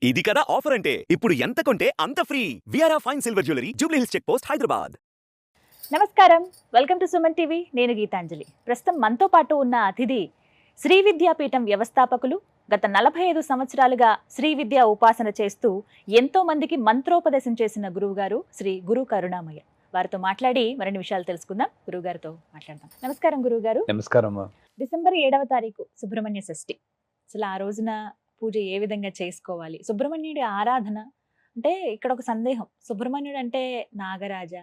ఇది కదా ఆఫర్ అంటే ఇప్పుడు ఎంత కొంటే అంత ఫ్రీ. విఆర్ఆ fine silver jewellery Jubilee Hills check post Hyderabad. నమస్కారం, వెల్కమ్ టు సుమన్ టీవీ. నేను గీతాంజలి. ప్రస్తుతం మనతో పాటు ఉన్న అతిథి శ్రీ విద్యాపీఠం వ్యవస్థాపకులు, గత 45 సంవత్సరాలుగా శ్రీ విద్యా ఉపాసన చేస్తూ ఎంతో మందికి మంత్రోపదేశం చేసిన గురువుగారు శ్రీ గురు కరుణామయ్య. వారితో మాట్లాడి మరిన్ని విషయాలు తెలుసుకుందాం. గురువుగారితో మాట్లాడదాం. నమస్కారం గురువుగారు. నమస్కారం. డిసెంబర్ 7వ తారీఖు సుబ్రహ్మణ్య షష్ఠి. అసలు ఆ రోజున పూజ ఏ విధంగా చేసుకోవాలి? సుబ్రహ్మణ్యుడి ఆరాధన అంటే ఇక్కడ ఒక సందేహం. సుబ్రహ్మణ్యుడు అంటే నాగరాజ,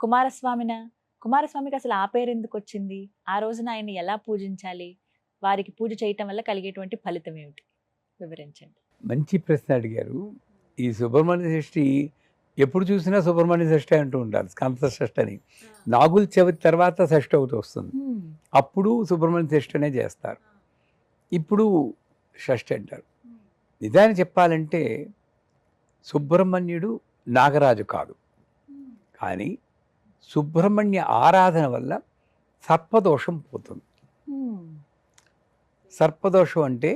కుమారస్వామికి అసలు ఆ పేరు ఎందుకు వచ్చింది? ఆ రోజున ఆయన్ని ఎలా పూజించాలి? వారికి పూజ చేయటం వల్ల కలిగేటువంటి ఫలితం ఏమిటి? వివరించండి. మంచి ప్రశ్న అడిగారు. ఈ సుబ్రహ్మణ్య షష్ఠి ఎప్పుడు చూసినా సుబ్రహ్మణ్య షష్ఠి అంటూ ఉంటారు, స్కంద షష్ఠి అని. నాగుల చవితి తర్వాత షష్ఠి ఒకటి వస్తుంది, అప్పుడు సుబ్రహ్మణ్య షష్ఠి అనే చేస్తారు. ఇప్పుడు షష్ఠి అంటారు. నిజాన్ని చెప్పాలంటే సుబ్రహ్మణ్యుడు నాగరాజు కాదు, కానీ సుబ్రహ్మణ్య ఆరాధన వల్ల సర్పదోషం పోతుంది. సర్పదోషం అంటే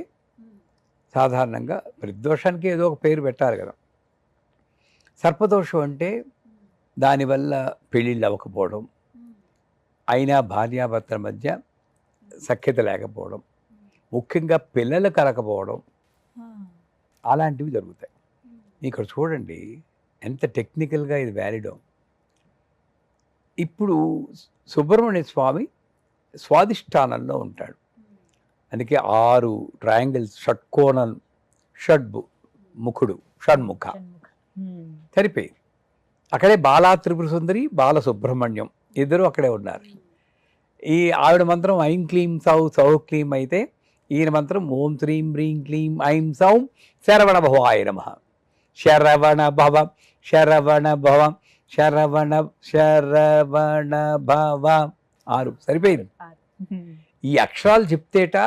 సాధారణంగా ప్రతిదోషానికి ఏదో ఒక పేరు పెట్టాలి కదా. సర్పదోషం అంటే దానివల్ల పెళ్ళిళ్ళు అవ్వకపోవడం, అయినా భార్యాభర్తల మధ్య సఖ్యత లేకపోవడం, ముఖ్యంగా పిల్లలు కలకపోవడం, అలాంటివి జరుగుతాయి. ఇక్కడ చూడండి ఎంత టెక్నికల్గా ఇది వ్యాలిడో. ఇప్పుడు సుబ్రహ్మణ్య స్వామి స్వాదిష్టానంలో ఉంటాడు. అందుకే 6 ట్రయాంగిల్స్, షట్కోణం, ముఖుడు, షణ్ముఖ సరిపోయింది. అక్కడే బాలా త్రిపుర సుందరి, బాల సుబ్రహ్మణ్యం ఇద్దరు అక్కడే ఉన్నారు. ఈ ఆవిడ మంత్రం ఐం క్లీం సౌ సౌ క్లీం అయితే, ఈయన మంత్రం ఓం శ్రీం హ్రీం క్లీం ఐం సౌం శరవణ భవాయ నమః. శరవణ భవ శరవణ భవ శరవణ శరవణ భవ 6 సరిపోయింది. ఈ అక్షరాలు చెప్తేట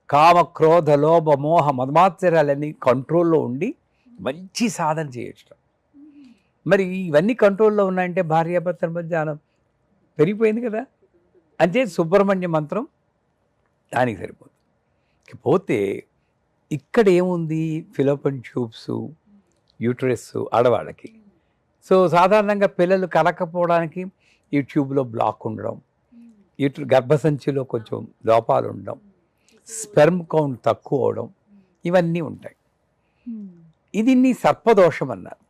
కామ క్రోధ లోభ మోహ మదమాత్సర్యాలన్నీ కంట్రోల్లో ఉండి మంచి సాధన చేయొచ్చు. మరి ఇవన్నీ కంట్రోల్లో ఉన్నాయంటే భార్యాభర్తల మధ్య పెరిగిపోయింది కదా. అంటే సుబ్రహ్మణ్య మంత్రం దానికి సరిపోతుంది. పోతే ఇక్కడ ఏముంది, ఫిలోపియన్ ట్యూబ్స్, యూట్రస్ ఆడవాళ్ళకి. సో సాధారణంగా పిల్లలు కలకపోవడానికి ఈ ట్యూబ్లో బ్లాక్ ఉండడం, గర్భసంచిలో కొంచెం లోపాలు ఉండడం, స్పెర్మ్ కౌంట్ తక్కువ అవడం, ఇవన్నీ ఉంటాయి. ఇది సర్పదోషం అన్నారు.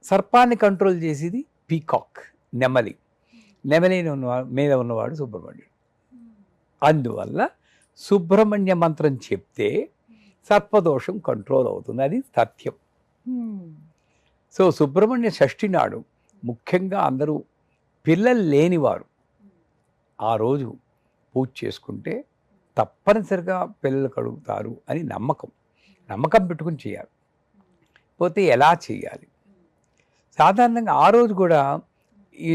సర్పాన్ని కంట్రోల్ చేసేది పీకాక్, నెమలి మీద ఉన్నవాడు సుబ్రహ్మణ్యుడు. అందువల్ల సుబ్రహ్మణ్య మంత్రం చెప్తే సర్పదోషం కంట్రోల్ అవుతుంది, అది సత్యం. సో సుబ్రహ్మణ్య షష్ఠి నాడు ముఖ్యంగా అందరూ పిల్లలు లేనివారు ఆ రోజు పూజ చేసుకుంటే తప్పనిసరిగా పిల్లలు కలుగుతారు అని నమ్మకం పెట్టుకుని చేయాలి. పోతే ఎలా చేయాలి? సాధారణంగా ఆ రోజు కూడా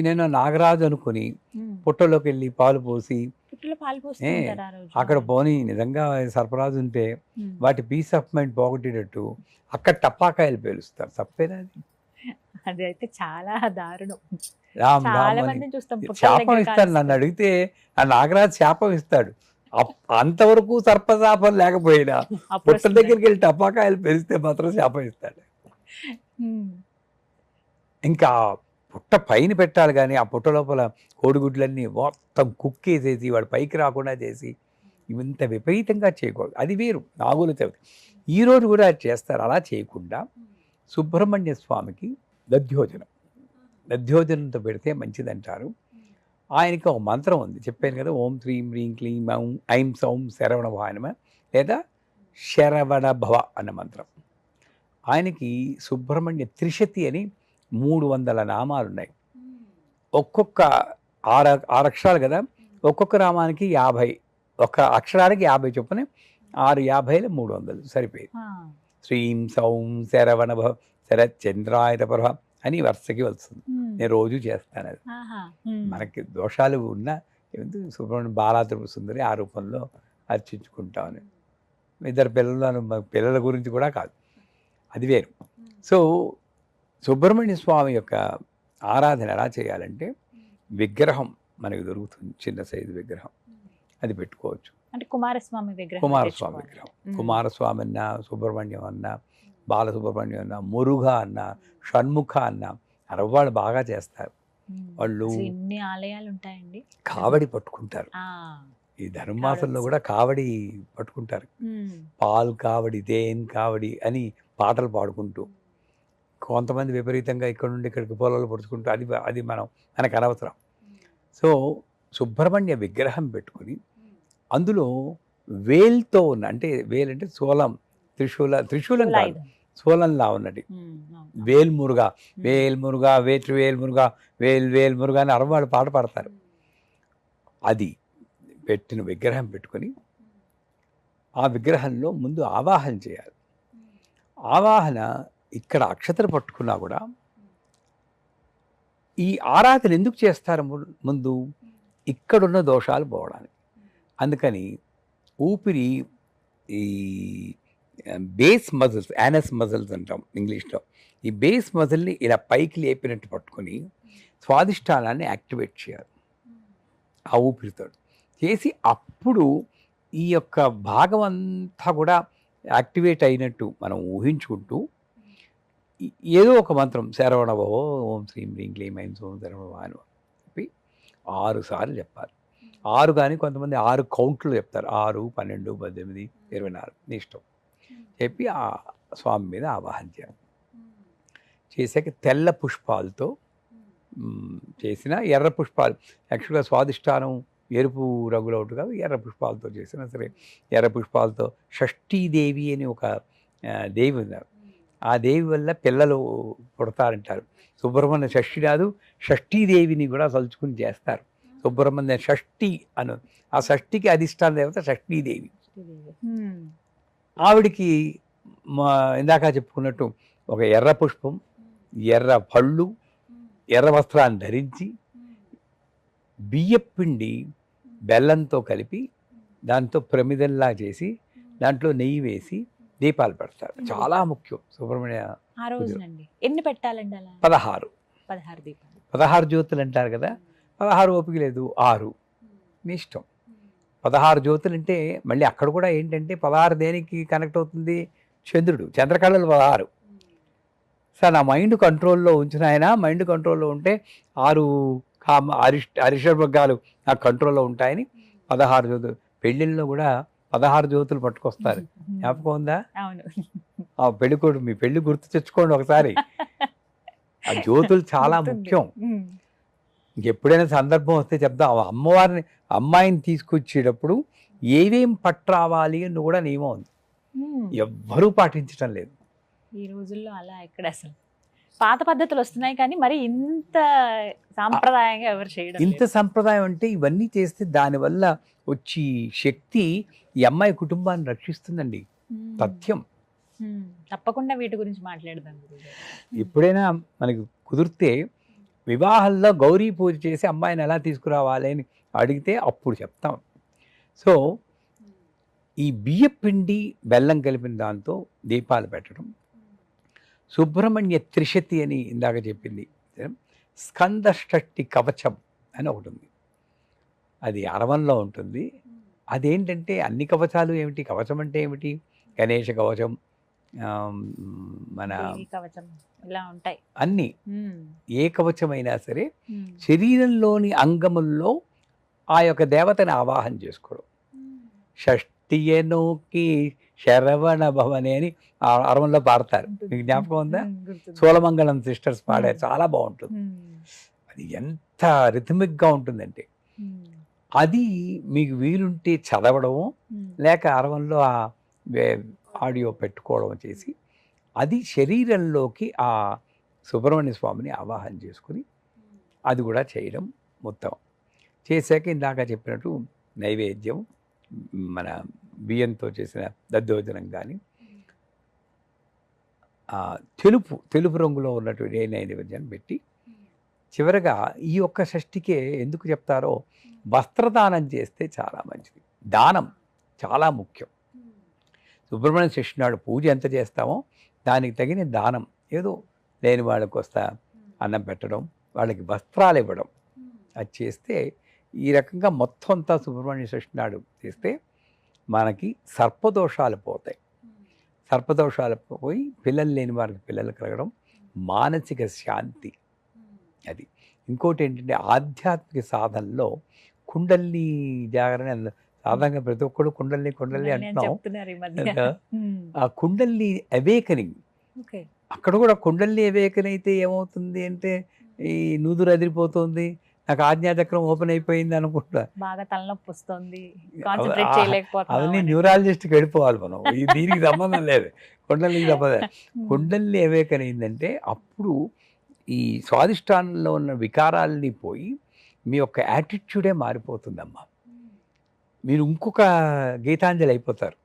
నేను నాగరాజు అనుకుని పుట్టలోకి వెళ్ళి పాలు పోసి అక్కడ పోని నిజంగా సర్పరాజు ఉంటే వాటి పీస్ ఆఫ్ మైండ్ పోగొట్టేటట్టు అక్కడ టపాకాయలు పేలుస్తారు. తప్పేనా? అది అయితే చాలా దారుణం. శాపం ఇస్తాడు. నన్ను అడిగితే ఆ నాగరాజు శాపం ఇస్తాడు. అంతవరకు సర్పశాపం లేకపోయినా పుట్ట దగ్గరికి వెళ్ళి టపాకాయలు పెరిస్తే మాత్రం శాపం ఇస్తాడు. ఇంకా పుట్ట పైన పెట్టాలి, కానీ ఆ పుట్ట లోపల కోడిగుడ్లన్నీ మొత్తం కుక్కేసేసి వాడు పైకి రాకుండా చేసి ఇంత విపరీతంగా చేయకూడదు. అది వేరు, నాగుల చవితి. ఈరోజు కూడా చేస్తారు. అలా చేయకుండా సుబ్రహ్మణ్య స్వామికి దధ్యోజనంతో పెడితే మంచిదంటారు. ఆయనకి ఒక మంత్రం ఉంది, చెప్పాను కదా, ఓం శ్రీం హ్రీం క్లీం ఐం సౌం శరవణ భవాయ నమః, లేదా శరవణ భవ అన్న మంత్రం. ఆయనకి సుబ్రహ్మణ్య త్రిశతి అని 300 నామాలు ఉన్నాయి. ఒక్కొక్క 6 అక్షరాలు కదా, ఒక్కొక్క నామానికి 50, ఒక అక్షరానికి 50 చొప్పున 6 50 300 సరిపోయింది. శ్రీం సౌం శరవణ భవ శరచంద్రాయ ప్రభ అని వరుసకి వస్తుంది. నేను రోజు చేస్తాను అది. మనకి దోషాలు ఉన్నా సుబ్రహ్మణ్యం బాలా త్రిపుర సుందరి ఆ రూపంలో అర్చించుకుంటామని. 2 పిల్లల గురించి కూడా కాదు, అది వేరు. సో సుబ్రహ్మణ్య స్వామి యొక్క ఆరాధన ఎలా చేయాలంటే, విగ్రహం మనకు దొరుకుతుంది, చిన్న సైజు విగ్రహం, అది పెట్టుకోవచ్చు. అంటే కుమారస్వామి విగ్రహం కుమారస్వామి తెచ్చుకోవాలి. విగ్రహం. కుమారస్వామి అన్న, సుబ్రహ్మణ్యం అన్న, బాలసుబ్రహ్మణ్యం అన్న, మురుఘ అన్న, షణ్ముఖ అన్న అరవ్వాళ్ళు బాగా చేస్తారు. వాళ్ళు అసలు ఇన్ని ఆలయాలు ఉంటాయండి. కావడి పట్టుకుంటారు. ఆ, ఈ ధనుర్మాసంలో కూడా కావడి పట్టుకుంటారు. పాల్ కావడి, దేన్ కావడి అని పాటలు పాడుకుంటూ, కొంతమంది విపరీతంగా ఇక్కడ నుండి ఇక్కడికి పొలాలు పరుచుకుంటూ, అది మనకు అనవసరం. సో సుబ్రహ్మణ్య విగ్రహం పెట్టుకుని అందులో వేల్తో ఉన్న, అంటే వేల్ అంటే సోలం, త్రిశూలం కాదు, సోలంలా ఉన్నది వేల్మురుగా, వేల్మురుగా, వేల్మురుగా, వేల్మురుగా అని అరవాళ్ళు పాట పాడతారు. అది పెట్టిన విగ్రహం పెట్టుకొని ఆ విగ్రహంలో ముందు ఆవాహన చేయాలి. ఆవాహన ఇక్కడ అక్షతలు పట్టుకున్నా కూడా ఈ ఆరాధన ఎందుకు చేస్తారు? ముందు ఇక్కడున్న దోషాలు పోవడానికి. అందుకని ఊపిరి, ఈ బేస్ మజిల్స్, యానస్ మజిల్స్ అంటాం ఇంగ్లీష్లో, ఈ బేస్ మజిల్ని ఇలా పైకి లేపినట్టు పట్టుకొని స్వాదిష్టానాన్ని యాక్టివేట్ చేయాలి ఆ ఊపిరితో చేసి, అప్పుడు ఈ యొక్క భాగం అంతా కూడా యాక్టివేట్ అయినట్టు మనం ఊహించుకుంటూ ఏదో ఒక మంత్రం, శరవణభవో ఓం శ్రీం హ్రీం క్లీం ఐం సోం శరవణభవ అని చెప్పి 6 సార్లు చెప్పాలి. 6 కానీ కొంతమంది 6 కౌంట్లు చెప్తారు. 6, 12, 18, 24 నీ ఇష్టం చెప్పి ఆ స్వామి మీద ఆవాహన చేయాలి. చేశాక తెల్ల పుష్పాలతో చేసిన, ఎర్ర పుష్పాలు యాక్చువల్గా స్వాదిష్టానం ఎరుపు రంగులో ఉంటుంది కాదు, ఎర్ర పుష్పాలతో చేసినా సరే, ఎర్ర పుష్పాలతో షష్ఠీదేవి అని ఒక దేవి ఉన్నారు. ఆ దేవి వల్ల పిల్లలు పుడతారంటారు. సుబ్రహ్మణ్య షష్ఠి కాదు, షష్ఠీదేవిని కూడా తలుచుకుని చేస్తారు. సుబ్రహ్మణ్య షష్ఠి అను, ఆ షష్ఠికి అధిష్టాన దేవత షష్ఠీదేవి. ఆవిడికి ఇందాక చెప్పుకున్నట్టు ఒక ఎర్ర పుష్పం, ఎర్ర పళ్ళు, ఎర్ర వస్త్రాన్ని ధరించి బియ్యపిండి బెల్లంతో కలిపి దాంతో ప్రమిదల్లా చేసి దాంట్లో నెయ్యి వేసి దీపాలు పెడతారు. చాలా ముఖ్యం సుబ్రహ్మణ్య. ఆ రోజునండి ఎన్ని పెట్టాలండి అలా? 16 దీపాలు, 16 జ్యోతులు అంటారు కదా. 16 ఓపిక లేదు, 6 మీ ఇష్టం. 16 జ్యోతులు అంటే మళ్ళీ అక్కడ కూడా ఏంటంటే 16 దేనికి కనెక్ట్ అవుతుంది? చంద్రుడు, చంద్రకళలు 16. సార్ నా మైండ్ కంట్రోల్లో ఉంచిన ఆయన, మైండ్ కంట్రోల్లో ఉంటే 6 అరిషడ్వర్గాలు నాకు కంట్రోల్లో ఉంటాయని 16 జ్యోతులు. పెళ్ళిళ్ళలో కూడా 16 జ్యోతులు పట్టుకొస్తారు. జ్ఞాపకం ఉందా? ఆ పెళ్ళికొడు, మీ పెళ్లి గుర్తు తెచ్చుకోండి ఒకసారి. ఆ జ్యోతులు చాలా ముఖ్యం. ఇంకెప్పుడైనా సందర్భం వస్తే చెప్దాం. అమ్మాయిని తీసుకొచ్చేటప్పుడు ఏవేం పట్రావాలి అని కూడా నియమం ఉంది, ఎవ్వరూ పాటించడం లేదు ఈ రోజుల్లో. అలా ఎక్కడ అసలు పాత పద్ధతులు వస్తున్నాయి కానీ మరి ఇంత సాంప్రదాయంగా ఎవరు చేయడం. ఇంత సంప్రదాయం అంటే ఇవన్నీ చేస్తే దానివల్ల వచ్చి శక్తి ఈ అమ్మాయి కుటుంబాన్ని రక్షిస్తుందండి. సత్యం. తప్పకుండా వీటి గురించి మాట్లాడదాం. ఎప్పుడైనా మనకి కుదిరితే వివాహాల్లో గౌరీ పూజ చేసి అమ్మాయిని ఎలా తీసుకురావాలి అని అడిగితే అప్పుడు చెప్తాం. సో ఈ బియ్యపిండి బెల్లం కలిపిన దాంతో దీపాలు పెట్టడం, సుబ్రహ్మణ్య త్రిశతి అని ఇందాక చెప్పింది, స్కందషష్ఠి కవచం అని ఒకటి ఉంది, అది అరవంలో ఉంటుంది. అదేంటంటే అన్ని కవచాలు ఏమిటి, కవచం అంటే ఏమిటి? గణేష కవచం, మన కవచం ఇలా ఉంటాయి అన్నీ. ఏ కవచమైనా సరే శరీరంలోని అంగముల్లో ఆ యొక్క దేవతని ఆవాహన చేసుకోవడం. షష్ఠియనోకి శరవణ భవనే అని అరవంలో పాడతారు. మీకు జ్ఞాపకం ఉందా? సోలమంగళం సిస్టర్స్ పాడారు, చాలా బాగుంటుంది. అది ఎంత రిథమిక్గా ఉంటుందంటే అది మీకు వీలుంటే చదవడము, లేక అరవంలో ఆ ఆడియో పెట్టుకోవడం చేసి అది శరీరంలోకి ఆ సుబ్రహ్మణ్య స్వామిని ఆవాహన చేసుకుని అది కూడా చేయడం మొత్తం చేశాక ఇందాక చెప్పినట్టు నైవేద్యం, మన బియ్యంతో చేసిన దద్దోజనం కానీ, తెలుపు రంగులో ఉన్నటువంటి నైవేద్యాన్ని పెట్టి చివరగా ఈ ఒక్క షష్ఠికే ఎందుకు చెప్తారో వస్త్రదానం చేస్తే చాలా మంచిది. దానం చాలా ముఖ్యం. సుబ్రహ్మణ్య షష్ఠి నాడు పూజ ఎంత చేస్తామో దానికి తగిన దానం, ఏదో లేని వాళ్ళకి వస్తా అన్నం పెట్టడం, వాళ్ళకి వస్త్రాలు ఇవ్వడం, అది చేస్తే ఈ రకంగా మొత్తం అంతా సుబ్రహ్మణ్య షష్ఠి నాడు చేస్తే మనకి సర్పదోషాలు పోతాయి. సర్పదోషాలు పోయి పిల్లలు లేని వారికి పిల్లలు కలగడం, మానసిక శాంతి. అది ఇంకోటి ఏంటంటే ఆధ్యాత్మిక సాధనలో కుండల్ని జాగరణ సాధారణంగా ప్రతి ఒక్కరు కుండల్ని అంటున్నాం. చెప్తున్నారు ఈ మధ్య. కదా? ఆ కుండల్ని అవేకనింగ్, ఓకే. అక్కడ కూడా కుండల్ని అవేకన్ అయితే ఏమవుతుంది అంటే ఈ నూదురు అదిరిపోతుంది, నాకు ఆజ్ఞాచక్రం ఓపెన్ అయిపోయింది అనుకుంటా. బాగా తలనొప్పి వస్తుంది, కాన్సన్ట్రేట్ చేయలేకపోతున్నాం అవన్నీ అని. న్యూరాలజిస్ట్కి వెళ్ళిపోవాలి మనం. దీనికి సంబంధం లేదు, కుండలికి సంబంధం. కుండల్ని అవేకన్ అయిందంటే అప్పుడు ఈ స్వాదిష్టానంలో ఉన్న వికారాలని పోయి మీ యొక్క యాటిట్యూడే మారిపోతుందమ్మా. మీరు ఇంకొక గీతాంజలి అయిపోతారు.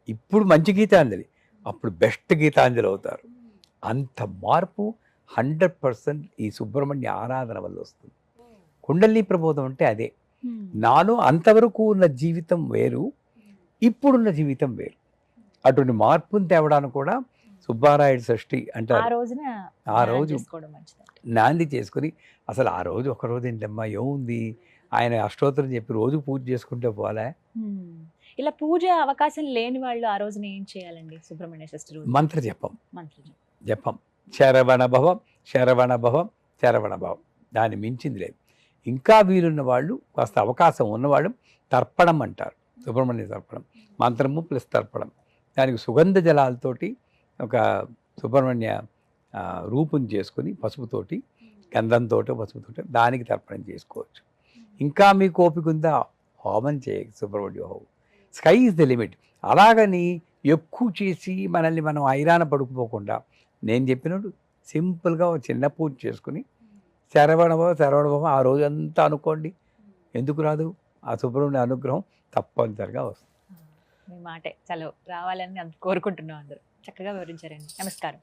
ఇప్పుడు మంచి గీతాంజలి, అప్పుడు బెస్ట్ గీతాంజలి అవుతారు. అంత మార్పు 100% ఈ సుబ్రహ్మణ్య ఆరాధన వల్ల వస్తుంది. కుండలిని ప్రబోధం అంటే అదే. నాలో అంతవరకు ఉన్న జీవితం వేరు, ఇప్పుడున్న జీవితం వేరు. అటువంటి మార్పుని తేవడానికి కూడా సుబ్బారాయుడు షష్ఠి ఆ అంటారు. రోజున ఆ రోజు చేసుకోవడం మంచిదంట. నాంది చేసుకుని, అసలు ఆ రోజు ఒక రోజు ఏంటమ్మా ఏముంది, ఆయన అష్టోత్తరం చెప్పి రోజు పూజ చేసుకుంటే పోలే. ఇలా పూజ అవకాశం లేని వాళ్ళు ఆ రోజున ఏం చేయాలండి? సుబ్రహ్మణ్య షష్ఠి రోజు మంత్ర జపం మంత్రం. జపం శరవణ భవం శరవణ భవం శరవణ భవం, దాన్ని మించింది లేదు. ఇంకా వీలున్న వాళ్ళు, కాస్త అవకాశం ఉన్నవాళ్ళు తర్పణం అంటారు, సుబ్రహ్మణ్య తర్పణం. మంత్రము ప్లస్ తర్పణం, దానికి సుగంధ జలాలతోటి ఒక సుబ్రహ్మణ్య రూపం చేసుకుని పసుపుతోటి, గంధంతో పసుపుతోటి దానికి తర్పణం చేసుకోవచ్చు. ఇంకా మీకు ఓపిక ఉందా, హోమం చేయక సుబ్రహ్మణ్య హోమం. Sky is the limit. అలాగని ఎక్కువ చేసి మనల్ని మనం ఐరాణ పడుకుపోకుండా నేను చెప్పినట్టు సింపుల్గా ఒక చిన్న పూజ చేసుకుని శరవణభవ ఆ రోజంతా అనుకోండి. ఎందుకు రాదు? ఆ సుబ్రహ్మణ్య అనుగ్రహం తప్పనిసరిగా వస్తుంది. మీ మాటే చలో రావాలని కోరుకుంటున్నాం అందరూ. చక్కగా వివరించారండి. నమస్కారం.